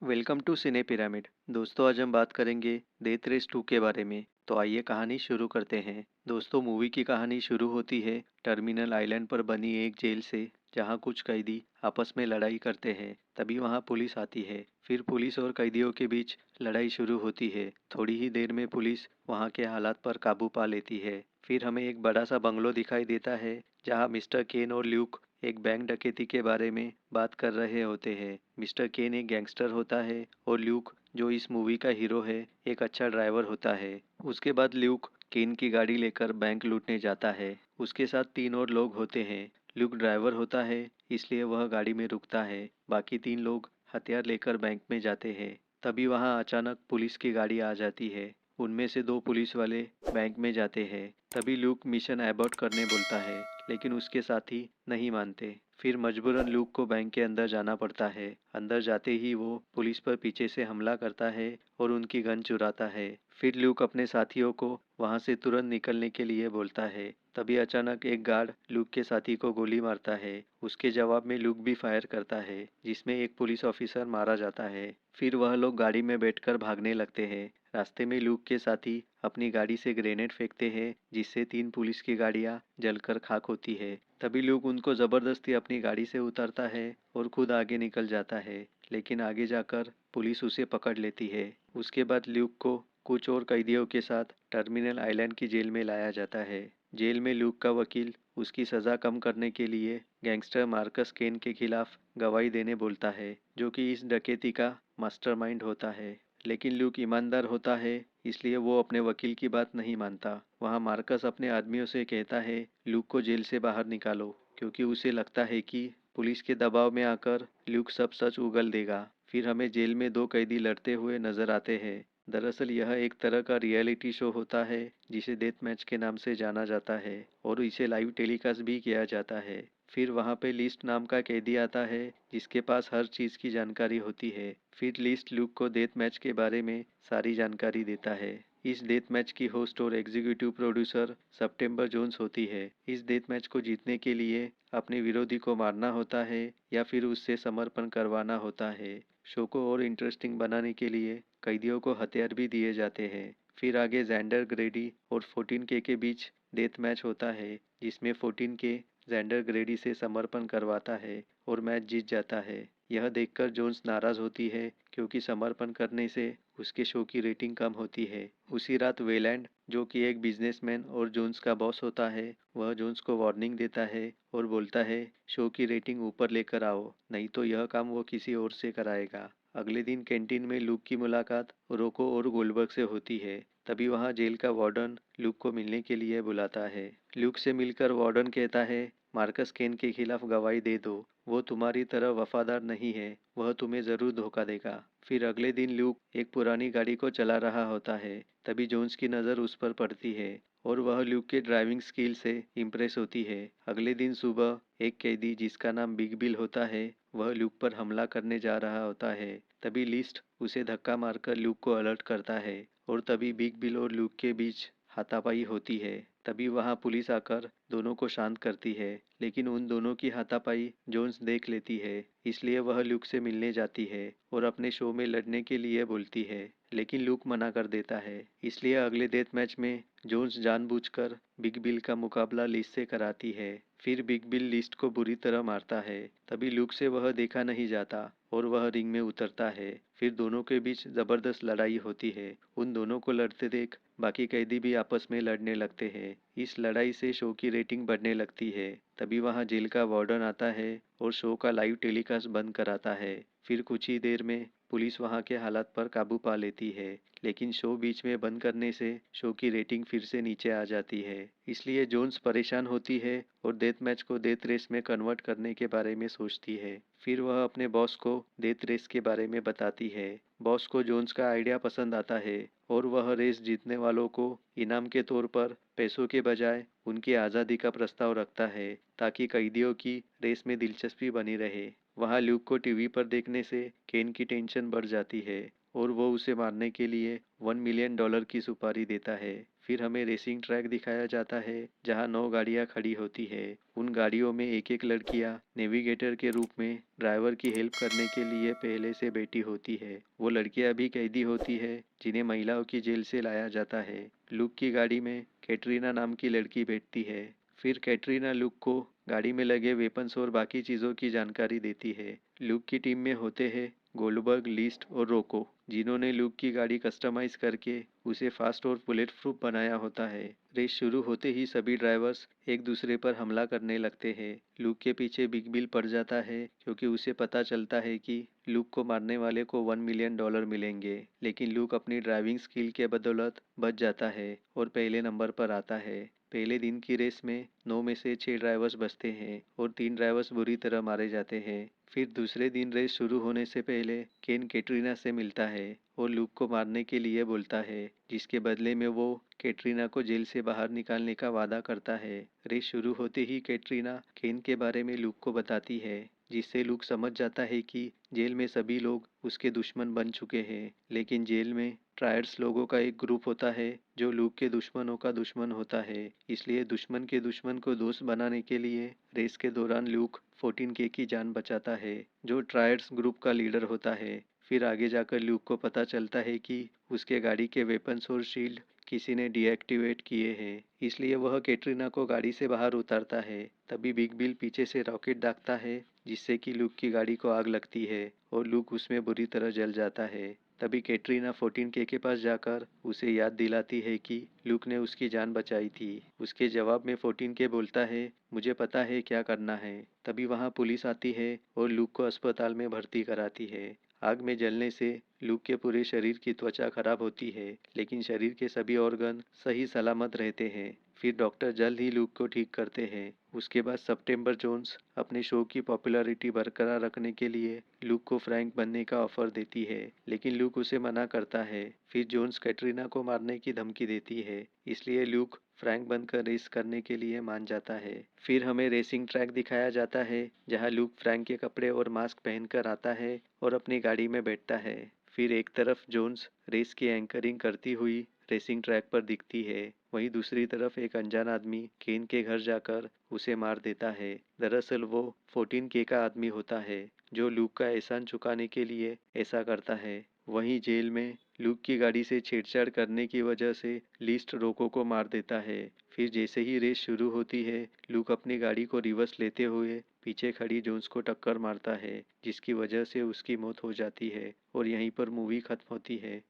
Welcome to cine pyramid. दोस्तों, आज हम बात करेंगे डेथ रेस 2 के बारे में। तो आइए कहानी शुरू करते हैं। दोस्तों, मूवी की कहानी शुरू होती है टर्मिनल आइलैंड पर बनी एक जेल से, जहां कुछ कैदी आपस में लड़ाई करते हैं। तभी वहां पुलिस आती है। फिर पुलिस और कैदियों के बीच लड़ाई शुरू होती है। थोड़ी ही देर में पुलिस वहां के हालात पर काबू पा लेती है। फिर हमें एक बड़ा सा बंगलो दिखाई देता है, जहां मिस्टर केन और ल्यूक एक बैंक डकैती के बारे में बात कर रहे होते हैं। मिस्टर केन एक गैंगस्टर होता है और ल्यूक, जो इस मूवी का हीरो है, एक अच्छा ड्राइवर होता है। उसके बाद ल्यूक केन की गाड़ी लेकर बैंक लूटने जाता है। उसके साथ तीन और लोग होते हैं। ल्यूक ड्राइवर होता है, इसलिए वह गाड़ी में रुकता है। बाकी तीन लोग हथियार लेकर बैंक में जाते हैं। तभी वहां अचानक पुलिस की गाड़ी आ जाती है। उनमें से दो पुलिस वाले बैंक में जाते हैं। तभी ल्यूक मिशन एबॉर्ट करने बोलता है, लेकिन उसके साथी नहीं मानते। फिर मजबूरन ल्यूक को बैंक के अंदर जाना पड़ता है। अंदर जाते ही वो पुलिस पर पीछे से हमला करता है और उनकी गन चुराता है। फिर ल्यूक अपने साथियों को वहां से तुरंत निकलने के लिए बोलता है। तभी अचानक एक गार्ड ल्यूक के साथी को गोली मारता है। उसके जवाब में ल्यूक भी फायर करता है, जिसमें एक पुलिस ऑफिसर मारा जाता है। फिर वह लोग गाड़ी में बैठकर भागने लगते हैं। रास्ते में ल्यूक के साथी अपनी गाड़ी से ग्रेनेड फेंकते हैं, जिससे तीन पुलिस की गाड़ियां जलकर खाक होती है। तभी ल्यूक उनको जबरदस्ती अपनी गाड़ी से उतारता है और खुद आगे निकल जाता है, लेकिन आगे जाकर पुलिस उसे पकड़ लेती है। उसके बाद ल्यूक को कुछ और कैदियों के साथ टर्मिनल आइलैंड की जेल में लाया जाता है। जेल में ल्यूक का वकील उसकी सजा कम करने के लिए गैंगस्टर मार्कस केन के खिलाफ गवाही देने बोलता है, जो कि इस डकैती का मास्टरमाइंड होता है। लेकिन ल्यूक ईमानदार होता है, इसलिए वो अपने वकील की बात नहीं मानता। वहाँ मार्कस अपने आदमियों से कहता है ल्यूक को जेल से बाहर निकालो, क्योंकि उसे लगता है कि पुलिस के दबाव में आकर ल्यूक सब सच उगल देगा। फिर हमें जेल में दो कैदी लड़ते हुए नजर आते हैं। दरअसल यह एक तरह का रियलिटी शो होता है, जिसे डेथ मैच के नाम से जाना जाता है, और इसे लाइव टेलीकास्ट भी किया जाता है। फिर वहाँ पे लिस्ट नाम का कैदी आता है, जिसके पास हर चीज़ की जानकारी होती है। फिर लिस्ट ल्यूक को डेथ मैच के बारे में सारी जानकारी देता है। इस डेथ मैच की होस्ट और एग्जीक्यूटिव प्रोड्यूसर सितंबर जोन्स होती है। इस डेथ मैच को जीतने के लिए अपने विरोधी को मारना होता है या फिर उससे समर्पण करवाना होता है। शो को और इंटरेस्टिंग बनाने के लिए कैदियों को हथियार भी दिए जाते हैं। फिर आगे जेंडर ग्रेडी और 14K के बीच डेथ मैच होता है, जिसमें 14K जेंडर ग्रेडी से समर्पण करवाता है और मैच जीत जाता है। यह देखकर जोन्स नाराज होती है, क्योंकि समर्पण करने से उसके शो की रेटिंग कम होती है। उसी रात वेलैंड, जो कि एक बिजनेसमैन और जोन्स का बॉस होता है, वह जोन्स को वार्निंग देता है और बोलता है शो की रेटिंग ऊपर लेकर आओ, नहीं तो यह काम वो किसी और से कराएगा। अगले दिन कैंटीन में लूक की मुलाकात रोको और गोल्डबर्ग से होती है। तभी वहाँ जेल का वार्डन लूक को मिलने के लिए बुलाता है। ल्यूक से मिलकर वार्डन कहता है मार्कस केन के खिलाफ गवाही दे दो, वो तुम्हारी तरह वफादार नहीं है, वह तुम्हें जरूर धोखा देगा। फिर अगले दिन ल्यूक एक पुरानी गाड़ी को चला रहा होता है। तभी जोन्स की नज़र उस पर पड़ती है और वह ल्यूक के ड्राइविंग स्किल से इम्प्रेस होती है। अगले दिन सुबह एक कैदी जिसका नाम बिग बिल होता है, वह ल्यूक पर हमला करने जा रहा होता है। तभी लिस्ट उसे धक्का मारकर ल्यूक को अलर्ट करता है और तभी बिग बिल और ल्यूक के बीच हाथापाई होती है। तभी वहां पुलिस आकर दोनों को शांत करती है, लेकिन उन दोनों की हाथापाई जोन्स देख लेती है, इसलिए वह ल्यूक से मिलने जाती है और अपने शो में लड़ने के लिए बोलती है, लेकिन ल्यूक मना कर देता है। इसलिए अगले डेथ मैच में जोन्स जानबूझकर बिग बिल का मुकाबला लिस्ट से कराती है। फिर बिग बिल लिस्ट को बुरी तरह मारता है। तभी ल्यूक से वह देखा नहीं जाता और वह रिंग में उतरता है। फिर दोनों के बीच जबरदस्त लड़ाई होती है। उन दोनों को लड़ते देख बाकी कैदी भी आपस में लड़ने लगते हैं। इस लड़ाई से शो की रेटिंग बढ़ने लगती है। तभी वहां जेल का वार्डन आता है और शो का लाइव टेलीकास्ट बंद कराता है। फिर कुछ ही देर में पुलिस वहां के हालात पर काबू पा लेती है, लेकिन शो बीच में बंद करने से शो की रेटिंग फिर से नीचे आ जाती है। इसलिए जोन्स परेशान होती है और डेथ मैच को डेथ रेस में कन्वर्ट करने के बारे में सोचती है। फिर वह अपने बॉस को डेथ रेस के बारे में बताती है। बॉस को जोन्स का आइडिया पसंद आता है और वह रेस जीतने वालों को इनाम के तौर पर पैसों के बजाय उनकी आज़ादी का प्रस्ताव रखता है, ताकि कैदियों की रेस में दिलचस्पी बनी रहे। वहाँ ल्यूक को टीवी पर देखने से केन की टेंशन बढ़ जाती है और वो उसे मारने के लिए $1 मिलियन की सुपारी देता है। फिर हमें रेसिंग ट्रैक दिखाया जाता है जहां 9 गाड़ियां खड़ी होती है। उन गाड़ियों में एक एक लड़कियां नेविगेटर के रूप में ड्राइवर की हेल्प करने के लिए पहले से बैठी होती है। वो लड़कियां भी कैदी होती है जिन्हें महिलाओं की जेल से लाया जाता है। लूक की गाड़ी में कैटरीना नाम की लड़की बैठती है। फिर कैटरीना लूक को गाड़ी में लगे वेपन्स और बाकी चीज़ों की जानकारी देती है। लूक की टीम में होते हैं गोल्डबर्ग, लिस्ट और रोको, जिन्होंने लूक की गाड़ी कस्टमाइज करके उसे फास्ट और बुलेट प्रूफ बनाया होता है। रेस शुरू होते ही सभी ड्राइवर्स एक दूसरे पर हमला करने लगते हैं। लूक के पीछे बिग बिल पड़ जाता है क्योंकि उसे पता चलता है कि लूक को मारने वाले को $1 मिलियन मिलेंगे, लेकिन लूक अपनी ड्राइविंग स्किल के बदौलत बच जाता है और पहले नंबर पर आता है। पहले दिन की रेस में 9 में से 6 ड्राइवर्स बचते हैं और 3 ड्राइवर्स बुरी तरह मारे जाते हैं। फिर दूसरे दिन रेस शुरू होने से पहले केन कैटरीना से मिलता है और लूक को मारने के लिए बोलता है, जिसके बदले में वो कैटरीना को जेल से बाहर निकालने का वादा करता है। रेस शुरू होते ही कैटरीना केन के बारे में लूक को बताती है, जिससे लूक समझ जाता है कि जेल में सभी लोग उसके दुश्मन बन चुके हैं। लेकिन जेल में ट्रायड्स लोगों का एक ग्रुप होता है जो लूक के दुश्मनों का दुश्मन होता है, इसलिए दुश्मन के दुश्मन को दोस्त बनाने के लिए रेस के दौरान लूक 14K की जान बचाता है, जो ट्रायड्स ग्रुप का लीडर होता है। फिर आगे जाकर लूक को पता चलता है कि उसके गाड़ी के वेपन्स और शील्ड किसी ने डीएक्टिवेट किए हैं, इसलिए वह कैटरीना को गाड़ी से बाहर उतारता है। तभी बिग बिल पीछे से रॉकेट दागता है, जिससे कि लूक की गाड़ी को आग लगती है और लूक उसमें बुरी तरह जल जाता है। तभी कैटरीना 14K के पास जाकर उसे याद दिलाती है कि लूक ने उसकी जान बचाई थी। उसके जवाब में 14K बोलता है, मुझे पता है क्या करना है। तभी वहाँ पुलिस आती है और लूक को अस्पताल में भर्ती कराती है। आग में जलने से लूक के पूरे शरीर की त्वचा खराब होती है, लेकिन शरीर के सभी ऑर्गन सही सलामत रहते हैं। फिर डॉक्टर जल्द ही लूक को ठीक करते हैं। उसके बाद सितंबर जोन्स अपने शो की पॉपुलैरिटी बरकरार रखने के लिए लूक को फ्रैंक बनने का ऑफर देती है, लेकिन लूक उसे मना करता है। फिर जोन्स कैटरीना को मारने की धमकी देती है, इसलिए लूक फ्रैंक बनकर रेस करने के लिए मान जाता है। फिर हमें रेसिंग ट्रैक दिखाया जाता है जहां लूक फ्रैंक के कपड़े और मास्क पहनकर आता है और अपनी गाड़ी में बैठता है। फिर एक तरफ जोन्स रेस की एंकरिंग करती हुई रेसिंग ट्रैक पर दिखती है, वहीं दूसरी तरफ एक अनजान आदमी केन के घर जाकर उसे मार देता है। दरअसल वो 14K का आदमी होता है जो लूक का एहसान चुकाने के लिए ऐसा करता है। वहीं जेल में लूक की गाड़ी से छेड़छाड़ करने की वजह से लिस्ट रोको को मार देता है। फिर जैसे ही रेस शुरू होती है, लूक अपनी गाड़ी को रिवर्स लेते हुए पीछे खड़ी जोन्स को टक्कर मारता है, जिसकी वजह से उसकी मौत हो जाती है और यहीं पर मूवी खत्म होती है।